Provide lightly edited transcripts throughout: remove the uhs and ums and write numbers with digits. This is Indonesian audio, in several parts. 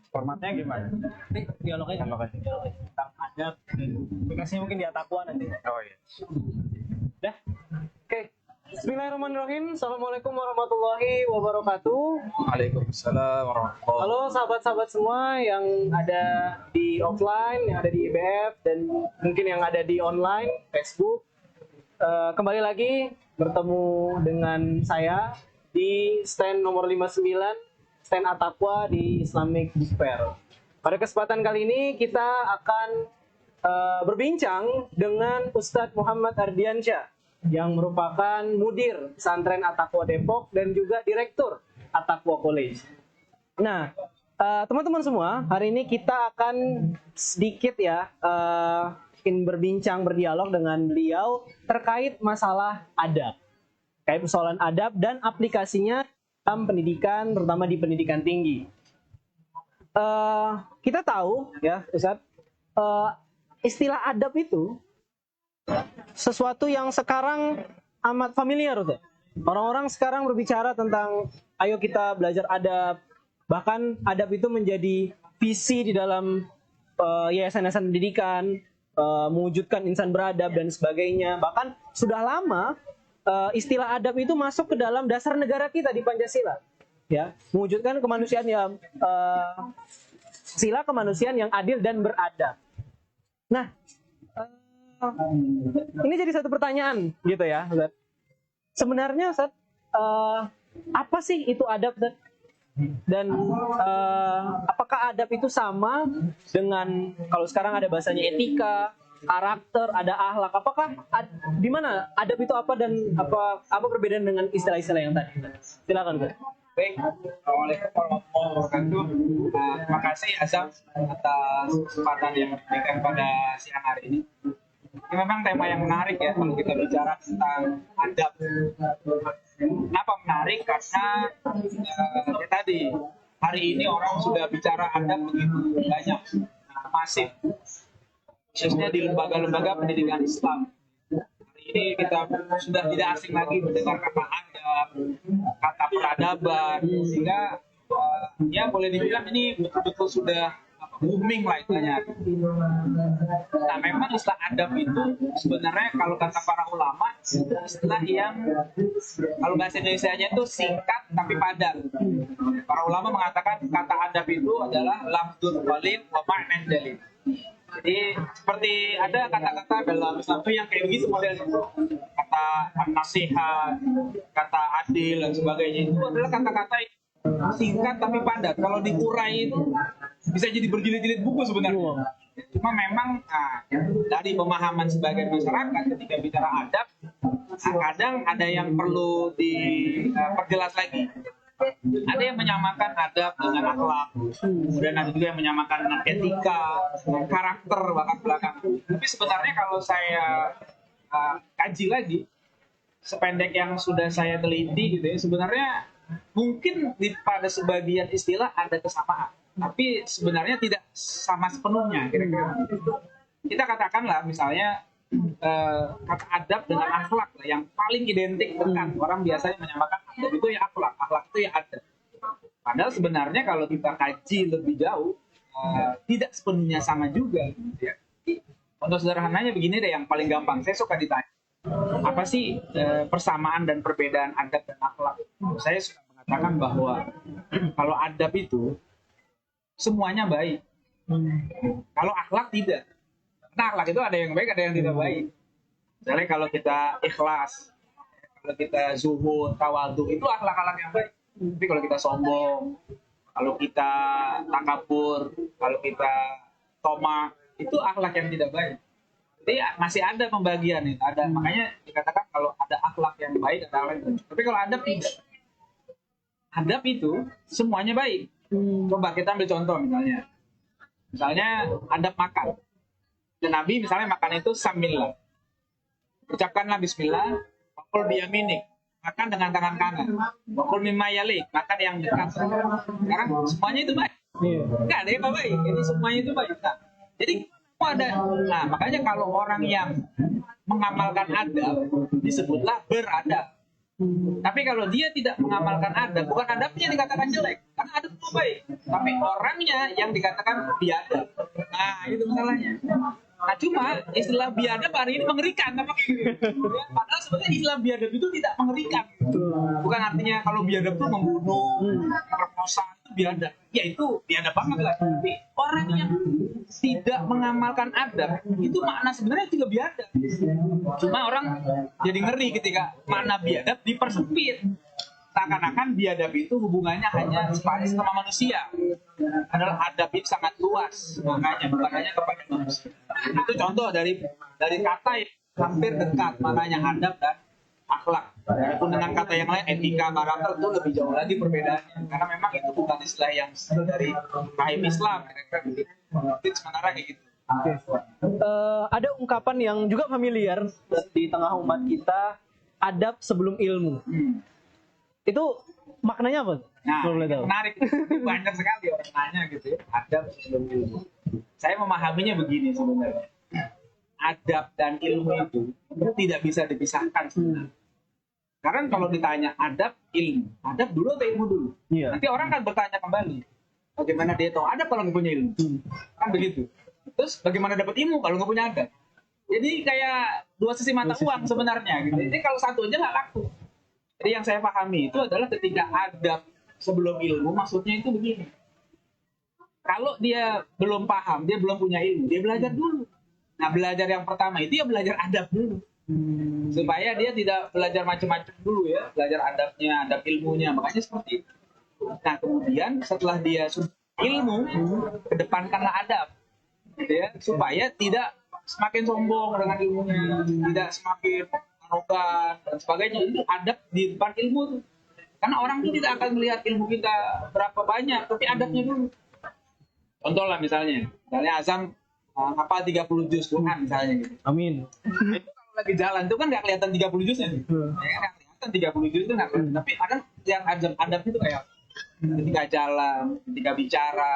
Formatnya gimana? Nanti dialognya tentang adab dan aplikasinya mungkin di Atakwa nanti. Oh iya. Dah. Oke. Bismillahirrahmanirrahim. Assalamualaikum warahmatullahi wabarakatuh. Waalaikumsalam warahmatullahi. Halo sahabat-sahabat semua yang ada di offline, yang ada di IBF, dan mungkin yang ada di online, Facebook. Kembali lagi bertemu dengan saya di stand nomor 59, stand Atakwa di Islamic Book Fair. Pada kesempatan kali ini kita akan berbincang dengan Ustadz Muhammad Ardiansyah yang merupakan mudir pesantren Atakwa Depok dan juga direktur Atakwa College. Nah, teman-teman semua, hari ini kita akan sedikit ingin berbincang, berdialog dengan beliau terkait masalah adab, terkait persoalan adab dan aplikasinya dalam pendidikan, terutama di pendidikan tinggi. Kita tahu, ya, Ustadz, istilah adab itu sesuatu yang sekarang amat familiar, Ustaz. Orang-orang sekarang berbicara tentang ayo kita belajar adab. Bahkan adab itu menjadi visi di dalam yayasan-yayasan pendidikan, mewujudkan insan beradab dan sebagainya. Bahkan sudah lama istilah adab itu masuk ke dalam dasar negara kita di Pancasila. Ya, mewujudkan kemanusiaan yang sila kemanusiaan yang adil dan beradab. Nah, ini jadi satu pertanyaan gitu ya, Ustaz. Sebenarnya, Ustaz, apa sih itu adab, Ustaz? Dan apakah adab itu sama dengan kalau sekarang ada bahasanya etika, karakter, ada akhlak? Apakah di mana adab itu apa dan apa perbedaan dengan istilah-istilah yang tadi? Silakan, Ustaz. Baik, Assalamualaikum warahmatullahi wabarakatuh. Terima kasih Azam atas kesempatan yang diberikan pada siang hari ini. Ini memang tema yang menarik ya kalau kita bicara tentang adab. Kenapa menarik? Karena ya tadi hari ini orang sudah bicara adab begitu banyak, masif, khususnya di lembaga-lembaga pendidikan Islam. Hari ini kita sudah tidak asing lagi mendengar kata adab, kata peradaban, sehingga ya boleh dibilang ini betul-betul sudah booming lah istilahnya. Nah, memang istilah adab itu sebenarnya kalau kata para ulama istilah yang kalau bahasa Indonesianya itu singkat tapi padat. Para ulama mengatakan kata adab itu adalah lafdzul walid wa ma'nan dalil. Jadi seperti ada kata-kata dalam Islam itu yang kayak begitu modelnya. Kata nasihat, kata adil dan sebagainya itu adalah kata-kata singkat tapi padat. Kalau dikurai itu bisa jadi berjilid-jilid buku sebenarnya. Cuma memang dari pemahaman sebagian masyarakat ketika bicara adab, kadang ada yang perlu diperjelas lagi. Ada yang menyamakan adab dengan akhlak, kemudian ada juga yang menyamakan dengan etika, dengan karakter bahkan belakang. Tapi sebenarnya kalau saya kaji lagi, sependek yang sudah saya teliti gitu ya, sebenarnya mungkin pada sebagian istilah ada kesamaan, tapi sebenarnya tidak sama sepenuhnya kira-kira. Kita katakanlah misalnya kata adab dengan akhlak lah, yang paling identik dekat. Orang biasanya menyamakan adab itu ya akhlak itu ya adab. Padahal sebenarnya kalau kita kaji lebih jauh, tidak sepenuhnya sama juga. Ya. Untuk sederhananya begini deh, yang paling gampang. Saya suka ditanya, apa sih persamaan dan perbedaan adab dan akhlak? Saya suka mengatakan bahwa kalau adab itu semuanya baik, kalau akhlak tidak. Karena akhlak itu ada yang baik, ada yang tidak baik. Misalnya kalau kita ikhlas, kalau kita zuhud, tawadhu, itu akhlak-akhlak yang baik. Tapi kalau kita sombong, kalau kita takabur, kalau kita tomak, itu akhlak yang tidak baik. Jadi masih ada pembagian itu. Ada, makanya dikatakan kalau ada akhlak yang baik, ada akhlak yang baik. Tapi kalau adab tidak. Adab itu semuanya baik. Coba kita ambil contoh misalnya. Misalnya adab makan. Dan Nabi misalnya makan itu sambillah. Ucapkanlah bismillah, wakul biyaminik, makan dengan tangan kanan. Wakul mimma yalik, makan yang dekat. Sekarang semuanya itu baik. Enggak ada yang baik. Jadi semuanya itu baik. Nah, jadi ada. Nah, makanya kalau orang yang mengamalkan adab disebutlah beradab. Tapi kalau dia tidak mengamalkan adab, bukan adabnya dikatakan jelek, karena adab itu baik, tapi orangnya yang dikatakan biadab. Nah, itu masalahnya. Nah, cuma istilah biadab hari ini mengerikan, apa kayak gitu. Ya, padahal sebenarnya istilah biadab itu tidak mengerikan. Bukan artinya kalau biadab itu membunuh, memperkosa itu biadab. Ya itu biadab banget lah. Tapi orang yang tidak mengamalkan adab itu makna sebenarnya juga biadab. Cuma orang jadi ngeri ketika makna biadab dipersempit. Seakan-akan biadab itu hubungannya hanya sebatas sama manusia. Adalah adab itu sangat luas maknanya, bukan hanya kepada manusia. Itu contoh dari kata yang hampir dekat maknanya adab dan akhlak. Walaupun dengan kata yang lain etika, karakter itu lebih jauh lagi perbedaannya. Karena memang itu bukan istilah yang dari rahim Islam. Itu sementara kayak gitu. Ada ungkapan yang juga familiar di tengah umat kita, adab sebelum ilmu. Itu maknanya apa? Nah, boleh tahu. menarik. Banyak sekali orang nanya gitu ya. Adab sebelum ilmu. Saya memahaminya begini sebenarnya. Adab dan ilmu itu tidak bisa dipisahkan sebenarnya. Karena kalau ditanya adab, ilmu. Adab dulu atau ilmu dulu? Iya. Nanti orang kan bertanya kembali. Bagaimana dia tahu adab kalau nggak punya ilmu? Kan begitu. Terus bagaimana dapat ilmu kalau nggak punya adab? Jadi kayak dua sisi mata uang sebenarnya. Gitu. Jadi kalau satu aja nggak laku. Jadi yang saya pahami itu adalah ketika adab sebelum ilmu, maksudnya itu begini. Kalau dia belum paham, dia belum punya ilmu, dia belajar dulu. Nah, belajar yang pertama itu ya belajar adab dulu. Supaya dia tidak belajar macam-macam dulu ya. Belajar adabnya, adab ilmunya. Makanya seperti itu. Nah, kemudian setelah dia sudah ilmu, kedepankanlah adab. Gitu ya, supaya tidak semakin sombong dengan ilmunya, tidak semakin arogan dan sebagainya. Itu adab di depan ilmu tuh. Karena orang itu tidak akan melihat ilmu kita berapa banyak, tapi adabnya dulu. Contoh lah misalnya Azam hafal 30 juz Quran misalnya gitu. Amin. Itu kalau lagi jalan itu kan nggak kelihatan 30 juznya nih. Ya kan kelihatan 30 juz itu nggak kelihatan. Tapi ada yang adab itu kayak ketika jalan, ketika bicara,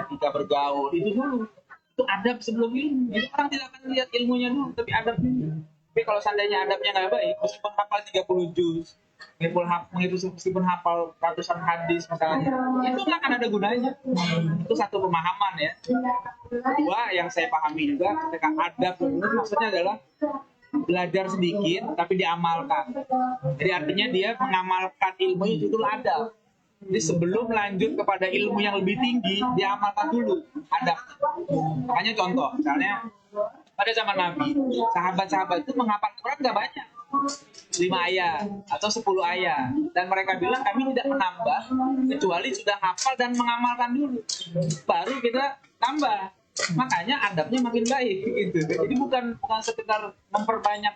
ketika bergaul, itu dulu. Itu adab sebelum ilmu. Jadi orang tidak akan lihat ilmunya dulu, tapi adabnya. Tapi kalau seandainya adabnya nggak baik, meskipun hafal 30 juz, meskipun hafal ratusan hadis misalnya, itu nggak akan ada gunanya. Itu satu pemahaman ya. Kedua yang saya pahami juga ketika adab itu maksudnya adalah belajar sedikit tapi diamalkan. Jadi artinya dia mengamalkan ilmu itu dulu adab. Jadi sebelum lanjut kepada ilmu yang lebih tinggi, diamalkan dulu adab. Hanya contoh, misalnya pada zaman Nabi, sahabat-sahabat itu menghafal Quran nggak banyak, 5 ayat atau 10 ayat, dan mereka bilang kami tidak menambah kecuali sudah hafal dan mengamalkan dulu, baru kita tambah. Makanya adabnya makin baik gitu. Jadi bukan sekedar memperbanyak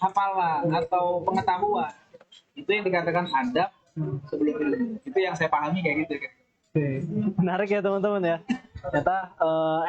hafalan atau pengetahuan. Itu yang dikatakan adab sebelum ilmu. Itu yang saya pahami kayak gitu. Menarik ya teman-teman ya. Ternyata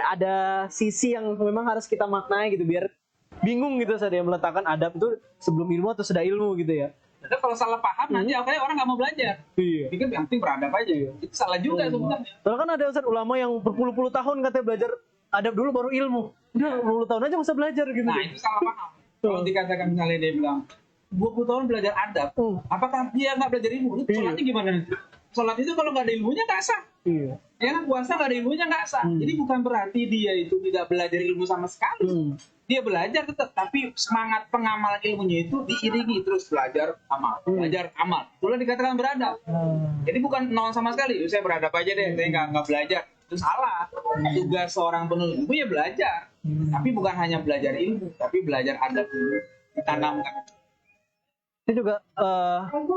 ada sisi yang memang harus kita maknai gitu biar bingung gitu saat dia meletakkan adab itu sebelum ilmu atau sudah ilmu gitu ya. Jadi kalau salah paham nanti akhirnya orang nggak mau belajar. Iya. Pikir yang penting beradab aja ya. Itu salah juga sebenarnya. Soalnya kan ada ustaz ulama yang berpuluh-puluh tahun katanya belajar adab dulu baru ilmu. Udah 20 tahun aja masa belajar gitu. Nah itu salah paham. Kalau dikatakan misalnya dia bilang 20 tahun belajar adab, apakah dia nggak belajar ilmu? Sholatnya gimana nanti? Sholat itu kalau nggak ada ilmunya nggak sah. Iya. Ya kan puasa nggak ada ilmunya nggak sah. Jadi bukan berarti dia itu tidak belajar ilmu sama sekali. Dia belajar tetap, tapi semangat pengamalan ilmunya itu diiringi terus belajar amal, belajar amal. Itulah dikatakan beradab. Jadi bukan nol sama sekali. Saya beradab aja deh, saya nggak belajar. Itu salah. Tugas seorang penuntut ilmu ya belajar. Tapi bukan hanya belajar ilmu, tapi belajar adab dulu, ditanamkan. Saya juga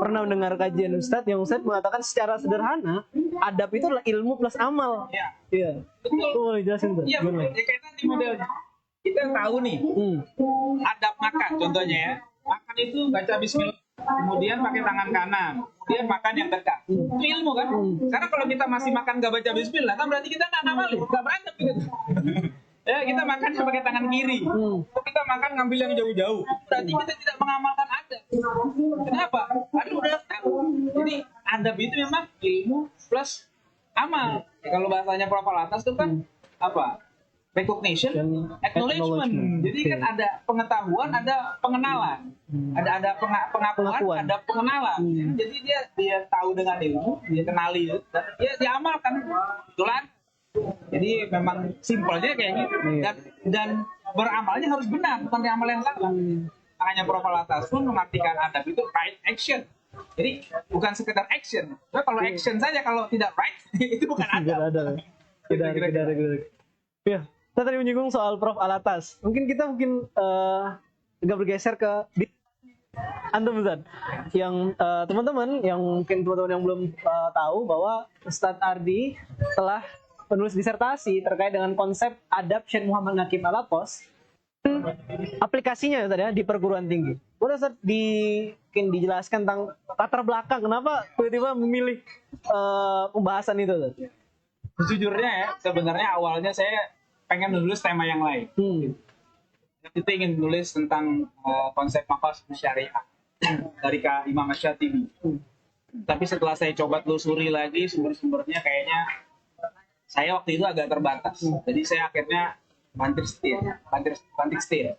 pernah mendengar kajian Ustadz yang Ustadz mengatakan secara sederhana adab itu adalah ilmu plus amal. Iya. Iya. Betul. Itu boleh jelasin tuh. Iya, ya kayak tadi modelnya. Kita tahu nih, adab makan contohnya ya. Makan itu baca bismillah, kemudian pakai tangan kanan, kemudian makan yang dekat. Itu ilmu kan? Karena kalau kita masih makan nggak baca bismillah, kan berarti kita nggak ngamalin, nggak berantem gitu. Ya, kita makan pakai tangan kiri. Kita makan ngambil yang jauh-jauh. Berarti kita tidak mengamalkan adab. Kenapa? Karena udah tahu. Jadi adab itu memang ilmu plus amal. Ya, kalau bahasanya Prof. Atas itu kan apa? recognition, Dan acknowledgement. acknowledgement. Jadi Oke. kan ada pengetahuan, ada pengenalan, ada pengakuan, Pengakuan. ada pengenalan. Jadi dia tahu dengan ilmu, dia kenali, dan dia diamalkan. Betulan. Jadi memang simpelnya kayak gitu. Iya. Dan beramalnya harus benar, bukan diamal yang salah. Makanya Prof. Al-Atas pun mengartikan adab itu right action. Jadi bukan sekedar action. Nah, kalau action saja kalau tidak right itu bukan adab. Tidak ada. Tidak. Ya, kita tadi menyinggung soal Prof. Al-Atas. Mungkin kita agak bergeser ke antum Ustaz. Yang teman-teman yang mungkin teman-teman yang belum tahu bahwa Ustadz Ardi telah penulis disertasi terkait dengan konsep adab Syekh Muhammad Naqib Al-Atas, aplikasinya Ustaz ya di perguruan tinggi. Boleh Ustaz mungkin dijelaskan tentang latar belakang kenapa tiba-tiba memilih pembahasan itu Ustaz? Sejujurnya ya, sebenarnya awalnya saya pengen menulis tema yang lain. Itu ingin menulis tentang konsep maqasid syariah dari Kak Imam Asy-Syatibi. Tapi setelah saya coba telusuri lagi sumber-sumbernya, kayaknya saya waktu itu agak terbatas. Jadi saya akhirnya banting setir.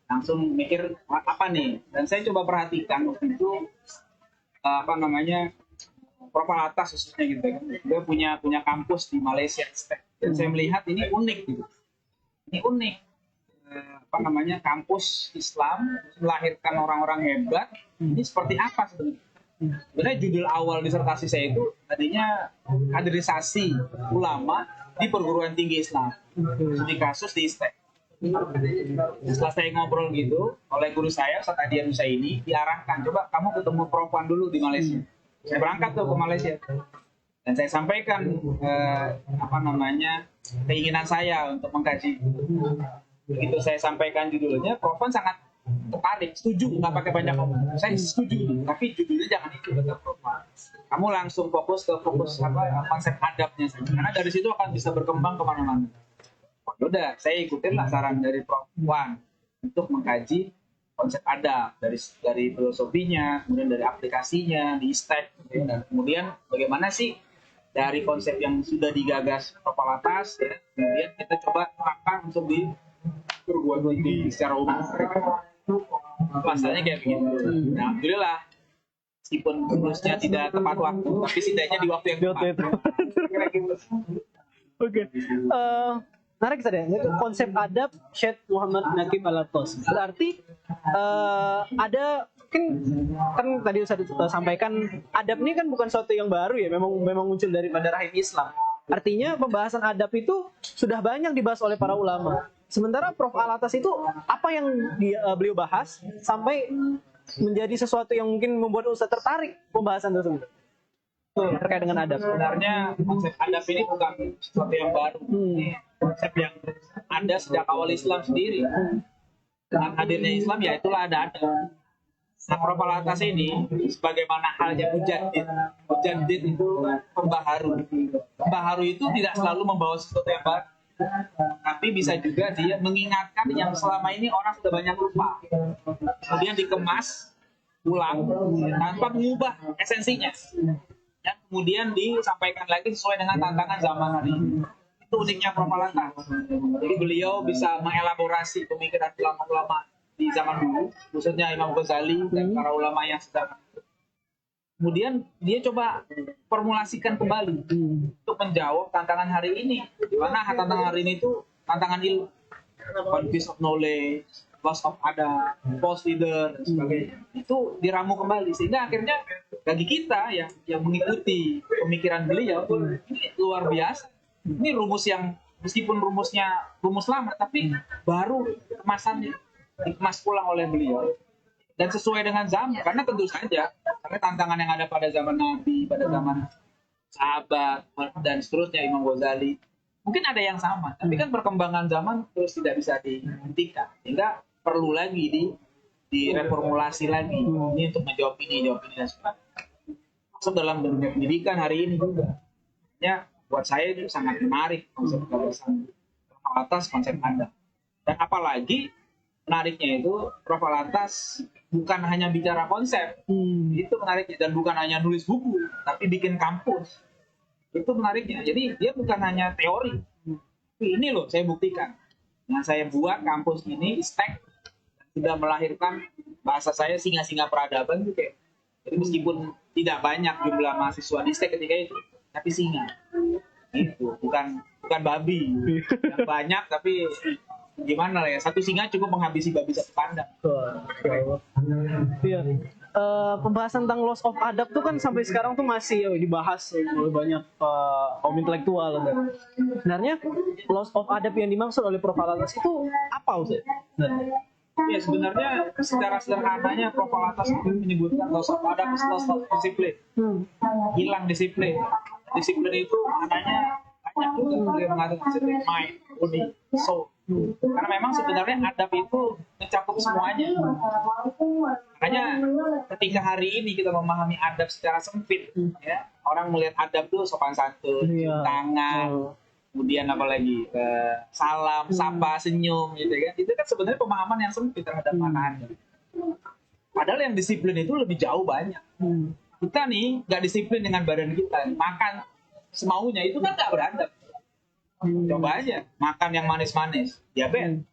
Langsung mikir apa nih? Dan saya coba perhatikan waktu itu Prof. Al-Atas khususnya gitu kan. Dia punya kampus di Malaysia. Dan saya melihat ini unik gitu. Ini unik. Kampus Islam melahirkan orang-orang hebat. Ini seperti apa sebenarnya? Sebenarnya judul awal disertasi saya itu tadinya kaderisasi ulama di perguruan tinggi Islam. Di kasus di ISTEK. Setelah saya ngobrol gitu oleh guru saya Ustaz Adi Nusaini, diarahkan coba kamu ketemu Prof. Wan dulu di Malaysia. Saya berangkat tuh ke Malaysia dan saya sampaikan keinginan saya untuk mengkaji. Begitu saya sampaikan judulnya, Prof. Wan sangat tertarik, setuju, nggak pakai banyak ngomong. Saya setuju, tapi judulnya jangan itu, kata Prof. Kamu langsung fokus konsep adabnya saja, karena dari situ akan bisa berkembang kemana-mana. Udah, saya ikutin lah saran dari Prof. Wan untuk mengkaji konsep adab dari filosofinya, kemudian dari aplikasinya di ISTEK, dan kemudian bagaimana sih dari konsep yang sudah digagas Prof. Al-Atas, ya, kemudian kita coba terapkan untuk di perguruan tinggi secara umum. Masalahnya kayak begini. Nah, alhamdulillah, meskipun lulusnya tidak tepat waktu, tapi setidaknya di waktu yang tepat. Oke. Menarik saja. Itu konsep adab Syekh Muhammad Naqib Al-Atas. Berarti ada mungkin kan tadi saya sampaikan adab ini kan bukan sesuatu yang baru ya. Memang muncul daripada rahim Islam. Artinya pembahasan adab itu sudah banyak dibahas oleh para ulama. Sementara Prof. Al-Atas itu apa yang beliau bahas sampai menjadi sesuatu yang mungkin membuat Ustaz tertarik pembahasan tersebut terkait dengan adab. Sebenarnya konsep adab ini bukan sesuatu yang baru. Ini konsep yang ada sejak awal Islam sendiri. Dengan hadirnya Islam ya itulah ada adab. Nah, Prof. Al-Atas ini sebagaimana halnya mujaddid itu pembaharu. Pembaharu itu tidak selalu membawa sesuatu yang baru, tapi bisa juga dia mengingatkan yang selama ini orang sudah banyak lupa, kemudian dikemas ulang tanpa mengubah esensinya, dan kemudian disampaikan lagi sesuai dengan tantangan zaman hari ini. Itu uniknya Prof. Al-Atas. Jadi beliau bisa mengelaborasi pemikiran ulama-ulama di zaman dulu, khususnya Imam Ghazali dan para ulama yang sedang. Kemudian dia coba formulasikan kembali untuk menjawab tantangan hari ini. Di mana tantangan hari ini itu tantangan ilmu, conquest of knowledge, loss of adab, post leader dan sebagainya. Itu diramu kembali sehingga akhirnya bagi kita yang mengikuti pemikiran beliau ini luar biasa. Ini rumus yang meskipun rumusnya rumus lama tapi baru kemasannya dikemas ulang oleh beliau. Dan sesuai dengan zaman, karena tentu saja karena tantangan yang ada pada zaman Nabi, pada zaman sahabat dan seterusnya Imam Ghazali mungkin ada yang sama, tapi kan perkembangan zaman terus tidak bisa dihentikan, sehingga perlu lagi direformulasi lagi ini untuk menjawab ini dan sebagainya. Masuk dalam dunia pendidikan hari ini juga, ya buat saya itu sangat menarik konsep gagasan atas konsep adab, dan apalagi menariknya itu Prof. Al-Atas bukan hanya bicara konsep, itu menariknya, dan bukan hanya nulis buku, tapi bikin kampus. Itu menariknya. Jadi dia bukan hanya teori, Ini loh saya buktikan. Yang saya buat kampus ini ISTEK sudah melahirkan bahasa saya singa-singa peradaban tuh kayak. Jadi meskipun tidak banyak jumlah mahasiswa di ISTEK ketika itu, tapi singa. Gitu, bukan babi. Yang banyak tapi gimana lah ya, satu singa cukup menghabisi babi satu kandang. Iya. Pembahasan tentang loss of adab tuh kan sampai sekarang tuh masih dibahas oleh banyak kaum intelektual. Sebenarnya loss of adab yang dimaksud oleh Prof. Alatas itu apa Ustaz? Ya sebenarnya secara sederhananya Prof. Alatas itu menyebutkan loss of adab is loss of discipline. Hilang disiplin. Disiplin itu maknanya banyak juga beliau mengatakan disiplin mind, body, soul. Karena memang sebenarnya adab itu mencakup semuanya. Makanya ketika hari ini kita memahami adab secara sempit, ya orang melihat adab itu sopan santun, cium tangan, kemudian apa lagi salam, sapa, senyum, gitu kan. Itu kan sebenarnya pemahaman yang sempit terhadap makna adab. Padahal yang disiplin itu lebih jauh banyak. Kita nih nggak disiplin dengan badan kita, makan semaunya itu kan nggak beradab. Coba aja makan yang manis-manis, diabetes.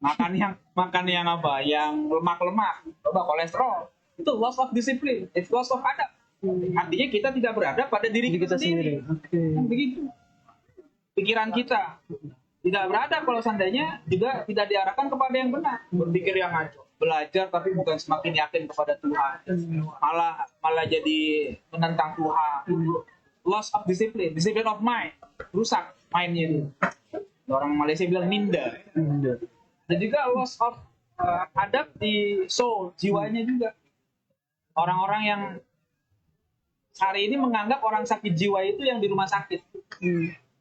Makan yang apa? Yang lemak-lemak, coba kolesterol. Itu loss of discipline, it's loss of adab. Artinya kita tidak beradab pada diri kita sendiri. Kan begitu. Pikiran kita tidak beradab kalau seandainya juga tidak diarahkan kepada yang benar. Berpikir yang ngaco. Belajar tapi bukan semakin yakin kepada Tuhan, malah jadi menentang Tuhan. Loss of discipline of mind, rusak mindnya itu. Orang Malaysia bilang minda. Dan juga loss of adab di soul, jiwanya juga. Orang-orang yang hari ini menganggap orang sakit jiwa itu yang di rumah sakit.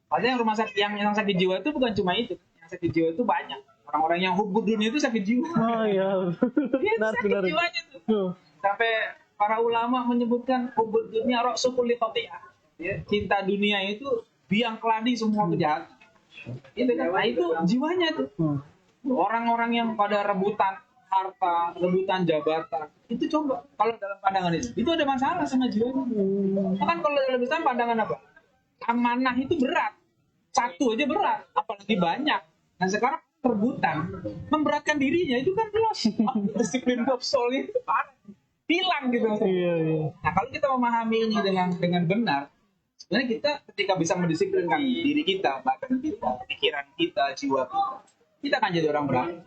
Padahal yang sakit jiwa itu bukan cuma itu. Yang sakit jiwa itu banyak. Orang-orang yang hubud dunia itu sakit jiwa. Oh iya. Sakit jiwanya tuh. Sampai para ulama menyebutkan hubud dunia ra'sul khati'ah. Ya, cinta dunia itu biang keladi semua kejahatan. Itu kan, nah itu jiwanya tuh. Orang-orang yang pada rebutan harta, rebutan jabatan, itu coba kalau dalam pandangan itu ada masalah sama jiwanya. Kan kalau dalam Islam pandangan apa? Amanah itu berat. Satu aja berat, apalagi banyak. Nah sekarang rebutan memberatkan dirinya itu kan loss disiplin of soul itu hilang gitu. Nah kalau kita memahami ini dengan benar, sebenarnya kita ketika bisa mendisiplinkan diri kita, bahkan kita, pikiran kita, jiwa kita akan jadi orang berani.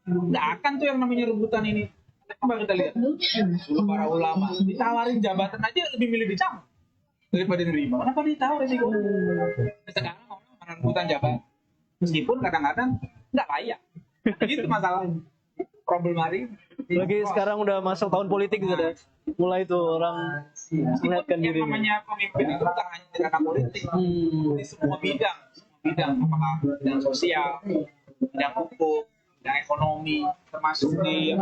Nggak akan tuh yang namanya rebutan ini. Coba kita lihat dulu para ulama ditawarin jabatan aja lebih milih dicambuk daripada nerima. Kenapa ditawar resiko? Sekarang orang rebutan jabatan meskipun kadang-kadang nggak layak. Itu masalahnya. Problem hari ini. Lagi sekarang udah masuk tahun politik gitu deh. Mulai tuh orang melihatkan diri. Yang namanya pemimpin itu bukan hanya di ranah politik. Di semua bidang, apakah bidang sosial, bidang hukum, bidang ekonomi, termasuk di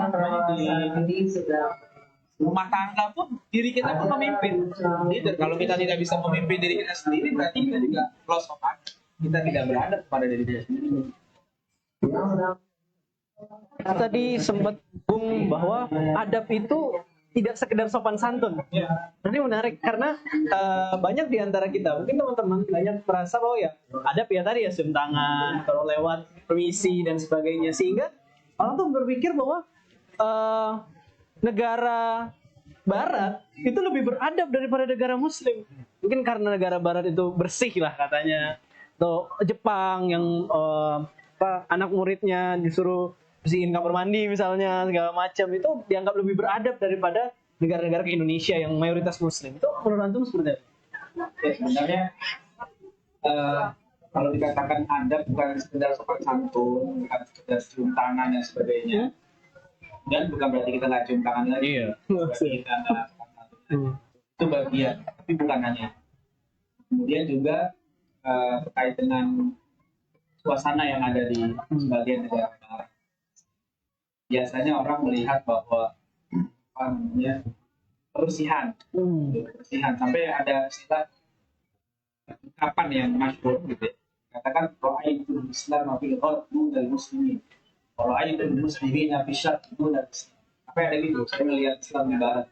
rumah tangga pun diri kita pun memimpin. Jadi kalau kita tidak bisa memimpin diri kita sendiri, berarti kita juga loss of adab. Kita tidak beradab pada diri kita sendiri. Tadi sempat bung bahwa adab itu tidak sekedar sopan santun. Ini menarik karena banyak di antara kita, mungkin teman-teman banyak merasa bahwa ya adab ya tadi ya cium tangan, kalau lewat permisi dan sebagainya, sehingga orang tuh berpikir bahwa negara Barat itu lebih beradab daripada negara Muslim. Mungkin karena negara Barat itu bersih lah katanya. Atau Jepang yang anak muridnya disuruh bersihin kamar mandi misalnya segala macam, itu dianggap lebih beradab daripada negara-negara ke Indonesia yang mayoritas Muslim. Itu menurut antum seperti apa? Sebenarnya kalau dikatakan adab bukan sekedar sopan santun, bukan sekedar cium tangan dan sebagainya, dan bukan berarti kita nggak cium tangan lagi. Berarti kita nggak sopan santun. Itu bagian, tapi bukan hanya. Kemudian juga terkait dengan suasana yang ada di sebagian negara barat. Biasanya orang melihat bahwa kebersihan sampai ada istilah kapan yang masyhur gitu ya. Katakan ra'aitul Islam fil ghadbu dal muslimin. Ra'aitul muslimin fi syarq dal muslimin. Apa yang ada gitu? Saya melihat Islam di barat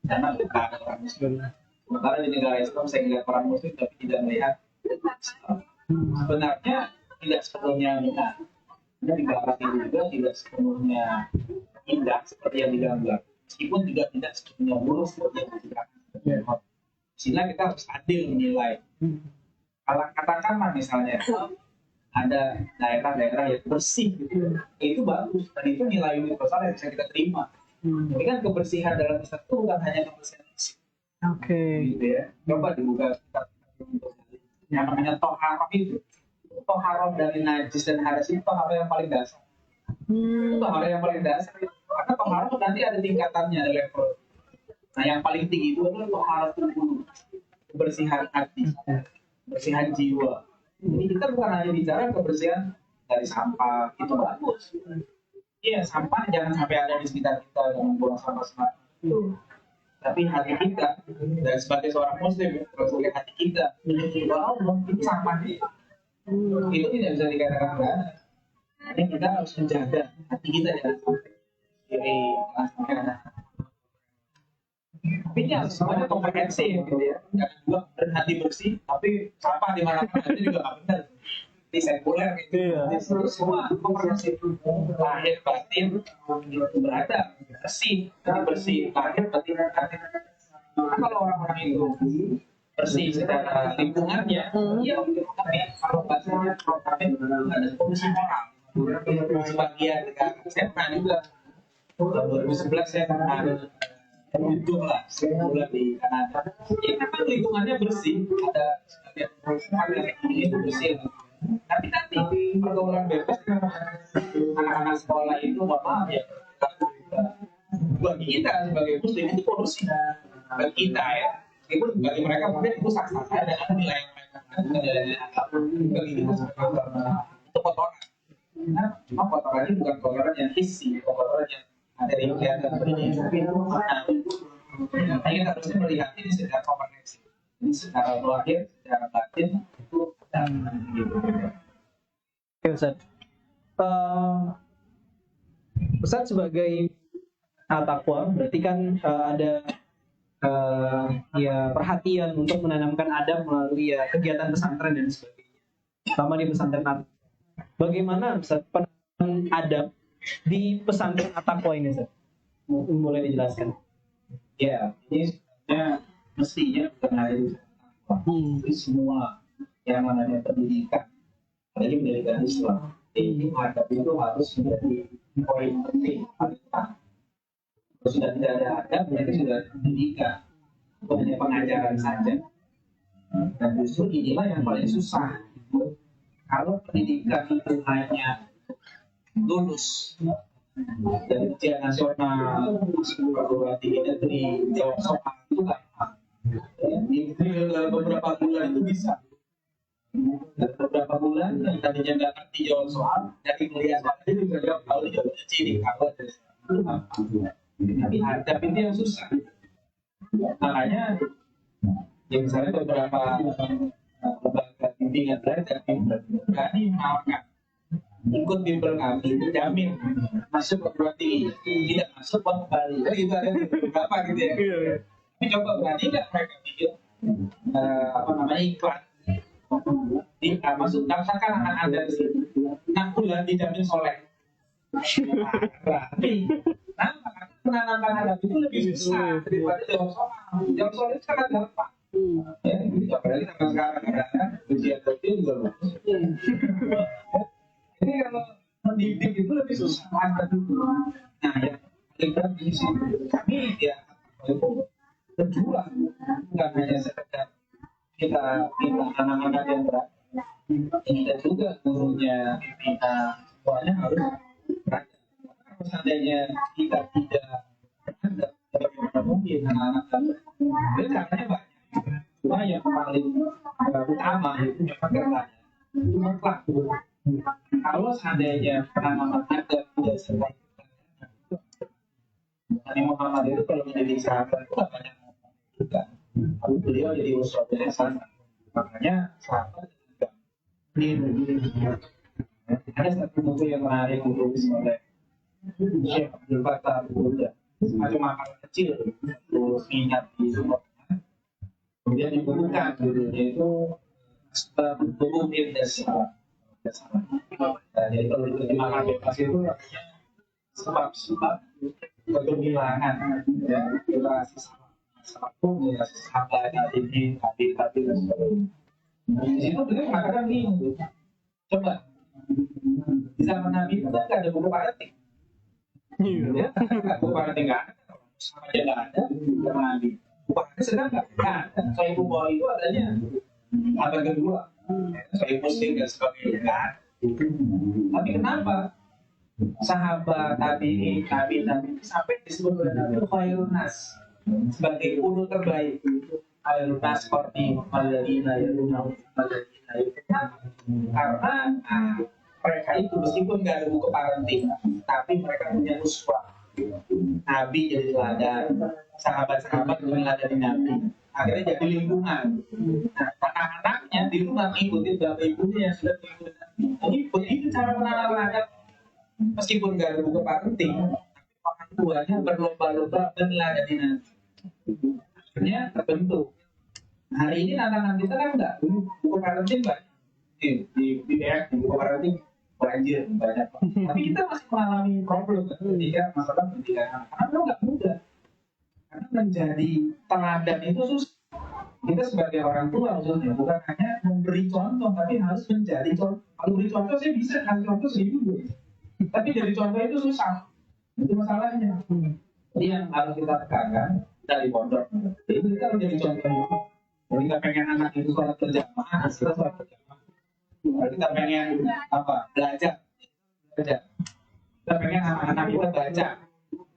karena bukan ada orang muslim. Sementara di negara Islam saya melihat orang muslim tapi tidak melihat Islam. Sebenarnya tidak sepenuhnya benar. Deklarasi itu juga tidak sepenuhnya indah seperti yang digambar. Meskipun juga tidak sepenuhnya buruk seperti yang digambar. Sehingga kita harus adil menilai. Kalau katakanlah misalnya ada daerah-daerah yang bersih, gitu. Itu bagus dan itu nilai universal yang bisa kita terima. Tapi kan kebersihan dalam Islam itu bukan hanya kebersihan fisik, Oke. gitu ya. Coba dibuka kitab yang namanya toharoh itu. Toharoh dari najis dan hadas itu toharoh yang paling dasar. Itu toharoh yang paling dasar. Karena toharoh nanti ada tingkatannya, ada level. Nah yang paling tinggi itu adalah toharoh tubuh, kebersihan hati, kebersihan jiwa. Jadi kita bukan hanya bicara kebersihan dari sampah, itu bagus. Iya, sampah jangan sampai ada di sekitar kita dengan buang sampah sembarangan. Tapi hati kita, dan sebagai seorang muslim, sebagai hati kita, bahwa Allah itu sampah itu tidak bisa dikatakan enggak. Jadi kita harus menjaga hati kita jangan sampai diri anak. Tapi ya semuanya komprehensif gitu ya. Jangan juga berhati bersih, tapi sampah di mana-mana itu juga nggak benar. Di sekuler gitu. Jadi semua komprehensif. Lahir batin itu berada bersih, jadi bersih. Lahir batin batin. Nah, kalau orang-orang itu bersih secara lingkungannya, ya tapi kalau bahasanya proaktif ada komisi moral. Sebagian saya pernah juga 2011 saya pernah beruntung lah sebulan di Kanada. Ya memang lingkungannya bersih, ada sebagian itu bersih. Tapi nanti pergaulan bebas anak-anak sekolah itu maaf ya bagi kita sebagai muslim itu polusi bagi kita ya. Itu bagi mereka mungkin itu sah-sah saja dengan nilai mereka nilai agama. Bagi kita sebagai itu kotoran. Nah, cuma kotorannya bukan kotoran yang isi, kotoran yang ada di kelihatan seperti itu. Nah, kita harusnya melihat ini secara komprehensif, secara lahir, secara batin itu dan gitu. Oke Ustaz. Ustaz sebagai takwa berarti kan ada ya perhatian untuk menanamkan adab melalui ya kegiatan pesantren dan sebagainya. Sama di pesantren. Bagaimana Ustaz penanaman adab di pesantren At-Taqwa ini Ustaz? Boleh dijelaskan? Ya, ini sebenarnya mestinya bukan hanya di tapi semua yang namanya pendidikan, apalagi pendidikan Islam, ini adab itu harus menjadi poin penting. Kalau sudah tidak ada adab, berarti sudah ada pendidikan, bukan hanya pengajaran saja. Dan justru inilah yang paling susah. Kalau pendidikan itu hanya lulus dari ujian nasional, perguruan tinggi negeri, jawab soal itu gampang. Di dalam beberapa bulan itu bisa. Dan beberapa bulan yang tadinya nggak ngerti jawab soal, dari kuliah soal itu bisa jawab tahu jawabnya ciri kalau ada. Tapi adab itu yang susah. Makanya, ya misalnya beberapa lembaga bimbingan belajar berani menawarkan ikut bimbel kami jamin masuk ke perguruan tinggi, tidak masuk uang kembali. Itu ada beberapa gitu ya. Tapi coba berani nggak mereka bikin iklan masuk daftarkan anak anda di sini 6 bulan dijamin soleh. Berarti menanamkan adab itu lebih susah daripada jawab soal. Jawab soal itu sangat gampang. Ya, apalagi sampai sekarang ada ujian kecil juga bagus. Jadi kalau mendidik itu lebih susah ada dulu. Nah, yang paling berat di sini kami ya itu berjuang, bukan hanya sekedar kita anak-anak yang berat. Kita juga gurunya, kita semuanya harus berat. Kalau seandainya kita tidak ada, bagaimana mungkin anak-anak itu caranya banyak. Cuma yang paling utama itu memang kerjanya, itu mutlak. Kalau seandainya penanaman ada tidak serta Nabi Muhammad itu kalau menjadi sahabat itu banyak juga. Tapi beliau jadi uswatun hasanah. Makanya sahabat juga ada satu buku yang menarik ditulis oleh Syekh Abdul Fattah Al-Buddha, semacam makalah kecil terus minyak di Sumatera. Kemudian dibukukan judulnya itu berhubung dasar. Jadi kalau diterjemahkan bebas itu artinya sebab-sebab kegemilangan, ya, relasi sahabat ini, tadi dan sebagainya. Di situ beliau mengatakan gini, coba di zaman Nabi itu kan nggak ada buku parenting, ya, buku parenting nggak ada, sama aja nggak ada zaman Nabi. Buku parenting sedang nggak ada. Soal ibu bawa itu adanya abad kedua, soal muslim dan sebagainya nggak ada. Tapi kenapa sahabat tabi'in, nabi sampai disebut oleh Nabi khairun nas sebagai guru terbaik? Khairun nas qarni walladzina yalunahum walladzina yalunahum. Karena mereka itu meskipun nggak ada buku parenting, tapi mereka punya uswah. Nabi jadi teladan, sahabat-sahabat meneladani Nabi. Akhirnya jadi lingkungan. Nah, anak-anaknya di rumah ngikutin bapak ibunya yang sudah mengikuti Nabi. Jadi begitu cara menanam-nanam. Meskipun nggak ada buku parenting, orang tuanya berlomba-lomba meneladani Nabi. Akhirnya terbentuk. Hari ini tantangan kita kan enggak, buku parenting banyak. Di PDF, di buku parenting banjir, banyak. Tapi kita masih mengalami problem ketika masalah pendidikan anak. Karena nggak mudah. Karena menjadi teladan itu susah. Kita sebagai orang tua maksudnya bukan hanya memberi contoh, tapi harus menjadi contoh. Kalau beri contoh saya bisa, kasih contoh 1000. Tapi dari contoh itu susah. Itu masalahnya. Jadi yang harus kita tekankan dari pondok, itu kita menjadi contoh. Kalau kita pengen anak itu sholat berjamaah, kita sholat berjamaah. Kalau kita pengen belajar. Kita pengen anak-anak kita baca.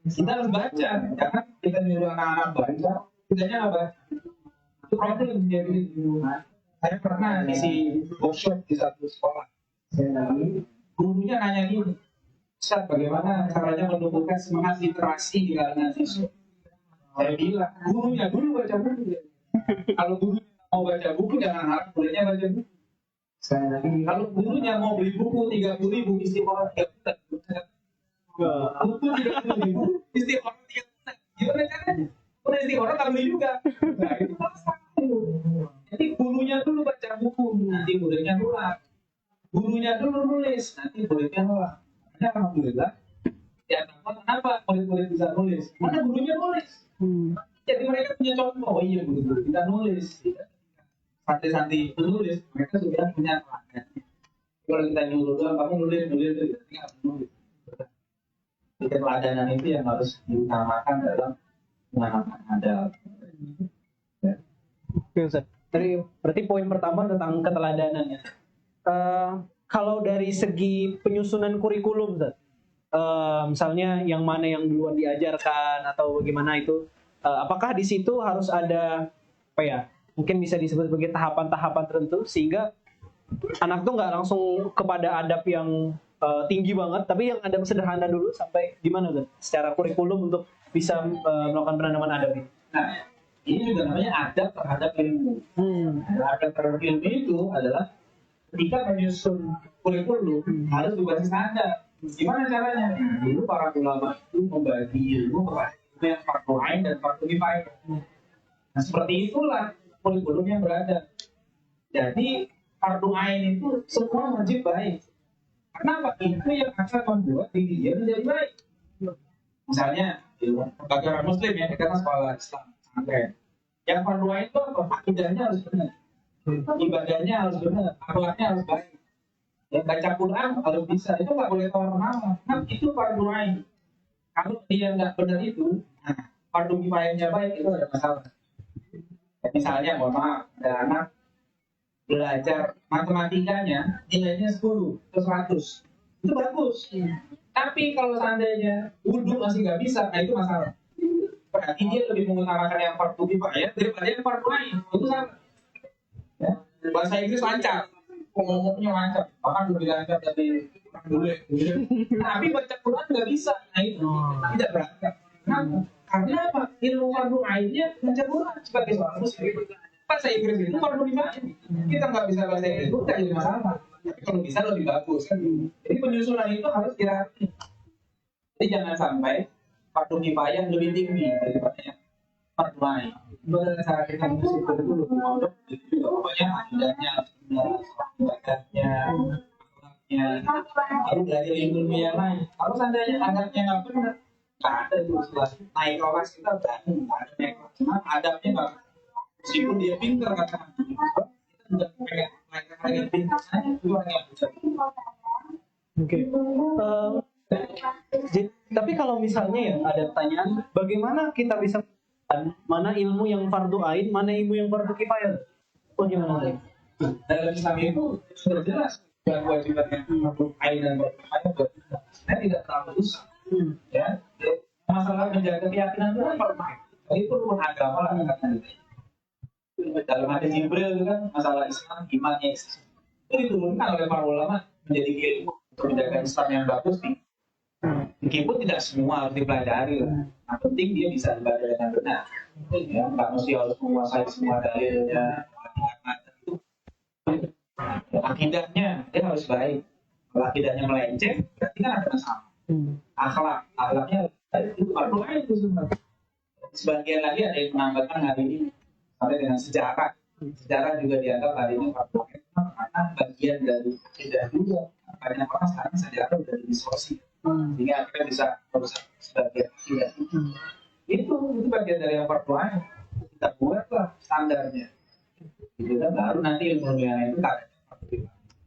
Kita harus baca. Jangan kita nyuruh anak-anak baca, kitanya nggak baca. Itu problem jadi. Saya pernah ngisi workshop di satu sekolah. Gurunya nanya gini, Ustaz, bagaimana caranya menumbuhkan semangat literasi di kalangan siswa? Saya bilang, gurunya dulu baca buku. Kalau gurunya mau baca buku, jangan harap muridnya baca buku. Kalau gurunya mau beli buku 30.000, istiqomah 3 bulan. Buku 30.000, istiqomah 3 bulan. Gimana caranya? Udah istiqomah tak beli juga. Nah, itu masalah. Jadi gurunya dulu baca buku, nanti muridnya nulis. Gurunya dulu nulis, nanti muridnya nulis. Alhamdulillah, ya kenapa murid-murid bisa nulis? Karena gurunya nulis. Jadi mereka punya contoh. Oh iya, guru-guru kita nulis. Santri-santri penulis, mereka sudah punya teladan. Kalau kita nyuruh doang, kamu nulis, kita nggak nulis. Jadi teladanan itu yang harus diutamakan dalam menanamkan adab. Oke, Ustaz. Tadi berarti poin pertama tentang keteladanan ya. Kalau dari segi penyusunan kurikulum, misalnya yang mana yang duluan diajarkan atau bagaimana itu, apakah di situ harus ada mungkin bisa disebut sebagai tahapan-tahapan tertentu sehingga anak tuh nggak langsung kepada adab yang tinggi banget, tapi yang adab sederhana dulu sampai gimana kan secara kurikulum untuk bisa melakukan penanaman adab ini. Nah, ini juga namanya adab terhadap ilmu. Adab terhadap ilmu itu adalah ketika menyusun kurikulum harus berbasis adab. Gimana caranya? Dulu para ulama itu membagi ilmu kepada ilmu yang fardu ain dan fardu kifayah. Nah, seperti itulah kurikulum yang beradab. Jadi fardu ain itu semua wajib baik. Kenapa? Itu yang akan membuat diri dia menjadi baik. Misalnya, bagi orang Muslim ya, kita kan sekolah Islam, pesantren. Yang fardu ain itu apa? Akidahnya harus benar. Ibadahnya harus benar, akhlaknya harus baik. Ya, baca Quran harus bisa, itu nggak boleh tawar-menawar. Nah, itu fardu ain. Kalau dia nggak benar itu, fardu kifayahnya baik, itu ada masalah. Ya, misalnya, mohon maaf, ada anak belajar matematikanya nilainya 10 atau 100, itu bagus. Tapi kalau seandainya wudhu masih nggak bisa, nah itu masalah. Berarti dia lebih mengutamakan yang fardu kifayah daripada yang fardu ain. Itu salah. Ya. Bahasa Inggris lancar, ngomongnya lancar, bahkan lebih lancar dari orang bule. Tapi baca Quran nggak bisa, nah itu tidak berangkat. Karena apa? Ilmu fardu ainnya baca Quran sebagai seorang muslim. Bahasa Inggris itu fardu kifayah. Kita nggak bisa bahasa Inggris itu nggak jadi masalah. Tapi kalau bisa lebih bagus kan. Jadi penyusunan itu harus dirapi. Jadi jangan sampai fardu kifayah lebih tinggi daripada yang fardu ain. Itu adalah cara kita menyusun kurikulum. Jadi juga pokoknya akidahnya harus benar, baru belajar ilmu yang lain. Kalau seandainya adabnya nggak benar, nggak ada itu istilah naik kelas kita berani, nggak ada naik kelas. Nah, adabnya nggak, meskipun dia pintar kata kita nggak pengen pengen pintar saja itu orang yang bisa. Oke. Tapi kalau misalnya ya ada pertanyaan, bagaimana kita bisa mana ilmu yang fardu ain, mana ilmu yang fardu kifayah? Bagaimana? Dalam Islam itu sudah jelas kewajibannya fardu ain dan fardu kifayah. Saya tidak terlalu susah. Ya, masalah menjaga keyakinan itu kan fardu ain. Itu rukun agama lah katanya. Dalam hadis Jibril itu kan masalah Islam, imannya itu diturunkan oleh para ulama menjadi ilmu untuk menjaga Islam yang bagus nih. Meskipun tidak semua harus dipelajari, yang penting dia bisa dibaca dengan benar. Ya, nggak mesti harus menguasai semua dalilnya. Akidahnya dia harus baik. Kalau akidahnya melenceng, berarti kan ada masalah. Akhlaknya itu fardu ain itu sebenarnya. Sebagian lagi ada yang menambahkan hari ini sampai dengan sejarah. Sejarah juga dianggap hari ini fardu ain karena bagian dari akidah juga. Banyak orang sekarang sejarah sudah distorsi. Sehingga kita bisa merusak sebagian akidah. Itu bagian dari yang fardu ain. Kita buatlah standarnya. Gitu kan, baru nanti ilmu yang lain itu